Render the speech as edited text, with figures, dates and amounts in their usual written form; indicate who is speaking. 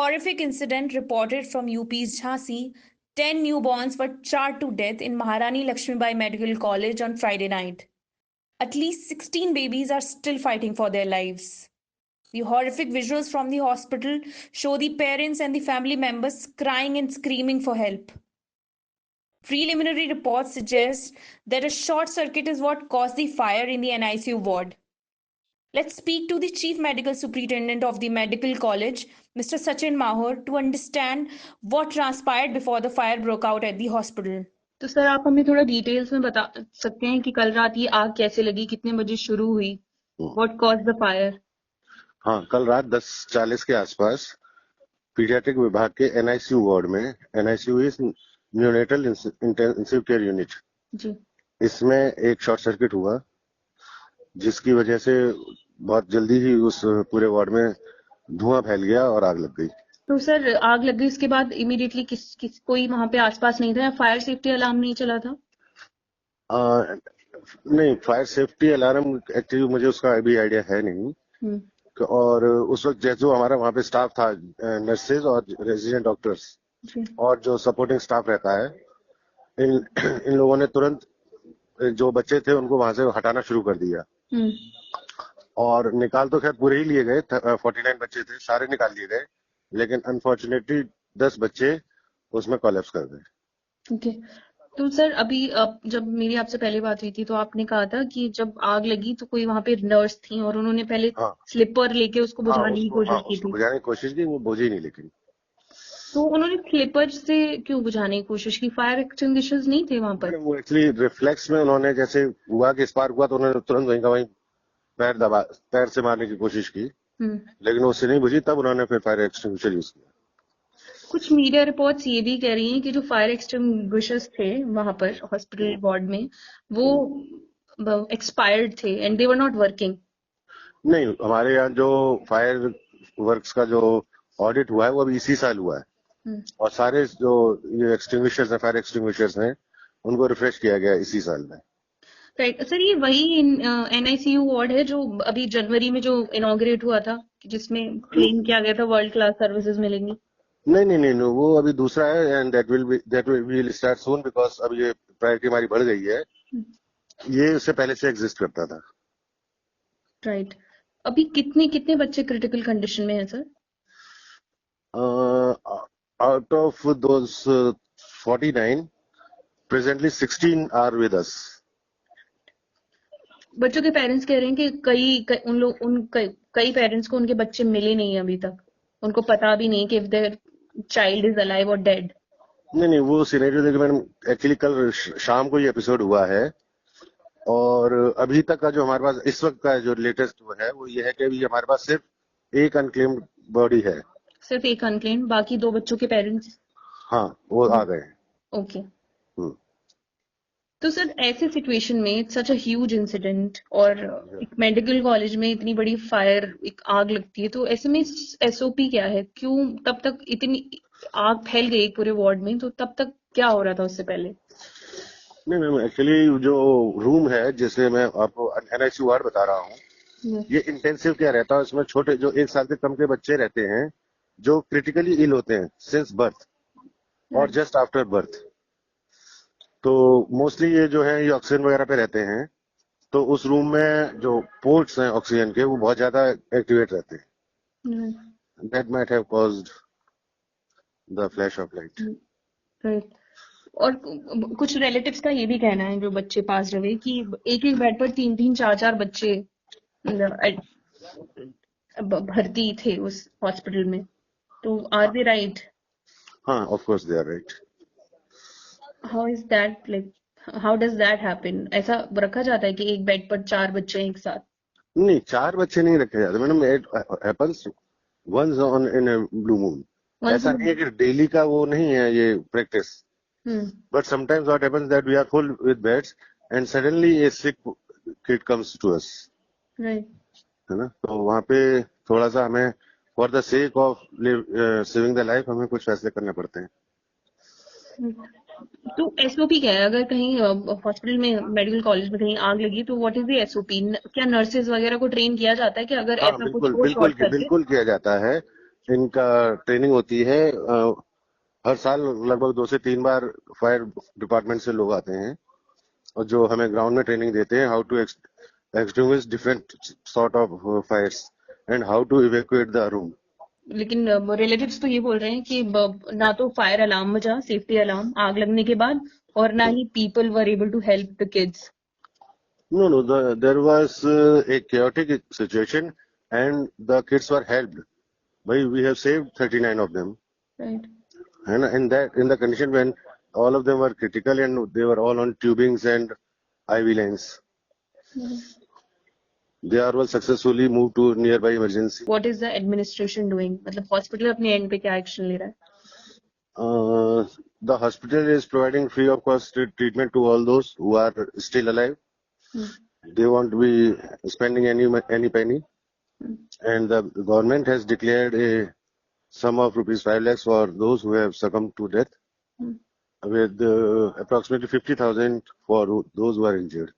Speaker 1: horrific incident reported from UP's Jhansi. 10 newborns were charred to death in Maharani Lakshmibai Medical College on Friday night. At least 16 babies are still fighting for their lives. The horrific visuals from the hospital show the parents and the family members crying and screaming for help. Preliminary reports suggest that a short circuit is what caused the fire in the NICU ward. Let's speak to the Chief Medical Superintendent of the Medical College, Mr. Sachin Mahor, to understand what transpired before the fire broke out at the hospital.
Speaker 2: तो sir आप हमें थोड़ा details में बता सकते हैं कि कल रात ये आग कैसे लगी, कितने बजे शुरू हुई, व्हाट कॉज्ड द फायर?
Speaker 3: हाँ, कल रात 10:40 के आसपास पीडियाट्रिक विभाग के NICU वार्ड में, NICU is neonatal intensive care unit
Speaker 2: जी,
Speaker 3: इसमें एक शॉर्ट सर्किट हुआ जिसकी वजह से बहुत जल्दी ही उस पूरे वार्ड में धुआं फैल गया और आग लग गई।
Speaker 2: तो सर आग लग गई, उसके बाद इमीडिएटली कोई वहां पे आसपास नहीं था, फायर सेफ्टी अलार्म नहीं चला था?
Speaker 3: नहीं, फायर सेफ्टी अलार्म एक्चुअली मुझे उसका अभी आइडिया है नहीं। और उस वक्त जैसे हमारा वहाँ पे स्टाफ था, नर्सेज और रेजिडेंट डॉक्टर्स और जो सपोर्टिंग स्टाफ रहता है, इन लोगों ने तुरंत जो बच्चे थे उनको वहां से हटाना शुरू कर दिया। और निकाल तो खैर पूरे ही लिए गए, 49 बच्चे थे, सारे निकाल लिए गए, लेकिन अनफॉर्चुनेटली 10 बच्चे उसमें कोलैप्स कर गए।
Speaker 2: ओके, तो सर अभी जब मेरी आपसे पहले बात हुई थी तो आपने कहा था कि जब आग लगी तो कोई वहां पे नर्स थी और उन्होंने पहले स्लिपर लेके उसको बुझाने की कोशिश की थी।
Speaker 3: बुझाने की कोशिश की, वो बुझी नहीं। लेकिन
Speaker 2: तो उन्होंने स्लिपर से क्यों बुझाने की कोशिश की? फायर एक्सटिंग्विशर्स नहीं थे वहां पर?
Speaker 3: वो एक्चुअली रिफ्लेक्स में उन्होंने, जैसे हुआ कि स्पार्क हुआ तो उन्होंने तुरंत वहीं का वहीं पैर से मारने की कोशिश की, लेकिन उससे नहीं बुझी। तब उन्होंने फिर फायर एक्सटिंग्विशर यूज किया।
Speaker 2: कुछ मीडिया रिपोर्ट्स ये भी कह रही हैं कि जो फायर एक्सटिंग्विशर्स थे वहां पर हॉस्पिटल वार्ड में वो एक्सपायर्ड थे and they were not working.
Speaker 3: नहीं, हमारे यहाँ जो फायर वर्क्स का जो ऑडिट हुआ है वो अभी इसी साल हुआ है, और सारे जो ये एक्सटिंग्विशर्स हैं, फायर एक्सटिंग्विशर्स हैं, उनको रिफ्रेश किया गया इसी साल में।
Speaker 2: राइट सर, ये वही NICU वार्ड है जो अभी जनवरी में जो इनॉग्रेट हुआ था, जिसमें क्लेम किया गया था वर्ल्ड क्लास सर्विसेज मिलेंगी?
Speaker 3: नहीं, वो अभी दूसरा है, and that will start soon, because अब ये प्रायोरिटी हमारी बढ़ गई है। ये उससे पहले से एग्जिस्ट करता था।
Speaker 2: राइट, अभी कितने बच्चे क्रिटिकल कंडीशन में हैं sir?
Speaker 3: Out of those 49 presently 16 are with us.
Speaker 2: बच्चों के पेरेंट्स कह रहे हैं कि कई पेरेंट्स को उनके बच्चे मिले नहीं अभी तक, उनको पता भी नहीं कि if their child is alive और डेड।
Speaker 3: नहीं, वो सिनेरियो देखिए मैडम, एक्चुअली कल शाम को ये एपिसोड हुआ है, और अभी तक का जो हमारे पास इस वक्त का जो लेटेस्ट है वो ये है कि अभी हमारे पास सिर्फ एक अनक्लेम्ड बॉडी है।
Speaker 2: सिर्फ एक अनक्लेम्ड, बाकी 2 बच्चों के पेरेंट्स?
Speaker 3: हाँ, वो आ गए।
Speaker 2: ओके, तो सर ऐसे सिचुएशन में सच अ ह्यूज इंसिडेंट और एक मेडिकल कॉलेज में इतनी बड़ी फायर, एक आग लगती है, तो ऐसे में SOP क्या है? क्यों तब तक इतनी आग फैल गई पूरे वार्ड में? तो तब तक क्या हो रहा था उससे पहले?
Speaker 3: नहीं मैम, एक्चुअली जो रूम है जिसे मैं आपको NICU वार्ड बता रहा हूँ, ये इंटेंसिव केयर रहता है। इसमें छोटे जो 1 साल से कम के बच्चे रहते हैं जो क्रिटिकली इल होते हैं सिंस बर्थ और जस्ट आफ्टर बर्थ। तो मोस्टली ये जो है ये ऑक्सीजन वगैरह पे रहते हैं, तो उस रूम में जो पोर्ट्स हैं ऑक्सीजन के वो बहुत ज्यादा एक्टिवेट रहते हैं। That might have caused the flash of light.
Speaker 2: Right, और कुछ रिलेटिव्स का ये भी कहना है जो बच्चे पास रहे कि एक बेड पर 3-3, 4-4 बच्चे भर्ती थे उस हॉस्पिटल में। तो आर दे राइट?
Speaker 3: हाँ, of course they are right.
Speaker 2: How is that, like how does that happen? ऐसा रखा जाता है कि एक बेड पर 4 बच्चे एक साथ?
Speaker 3: नहीं, 4 बच्चे नहीं रखे जाते madam, it happens once on in a blue moon. ऐसा नहीं है कि डेली का वो नहीं है ये practice, but sometimes what happens that we are full with beds and suddenly a sick kid comes to us,
Speaker 2: right,
Speaker 3: है ना। तो वहाँ पे थोड़ा सा हमें for the sake of saving the life हमें कुछ फैसले करने पड़ते हैं।
Speaker 2: तो SOP क्या है? अगर कहीं हॉस्पिटल में, मेडिकल कॉलेज में कहीं आग लगी तो व्हाट इज द SOP? क्या नर्सेज वगैरह को ट्रेन किया जाता है कि अगर ऐसा कुछ हो?
Speaker 3: बिल्कुल किया जाता है। इनका ट्रेनिंग होती है। हर साल लगभग 2 से 3 बार फायर डिपार्टमेंट से लोग आते हैं और जो हमें ग्राउंड में ट्रेनिंग देते हैं, how to extinguish different sort of fires and how to evacuate the room.
Speaker 2: लेकिन रिलेटिव्स तो ये बोल रहे हैं कि ना तो फायर अलार्म बजा, सेफ्टी अलार्म आग लगने के बाद, और ना ही people were able to help the kids.
Speaker 3: No, there was a chaotic situation and the kids were helped. We have saved 39 of them.
Speaker 2: Right.
Speaker 3: And in the condition when all of them were critical and they were all on tubings and IV lines. They are all successfully moved to nearby emergency.
Speaker 2: What is the administration doing? मतलब hospital अपने and पे क्या action ले रहा है?
Speaker 3: The hospital is providing free of cost treatment to all those who are still alive. They won't be spending any penny. And the government has declared a sum of rupees 5 lakhs for those who have succumbed to death, with approximately 50,000 for those who are injured.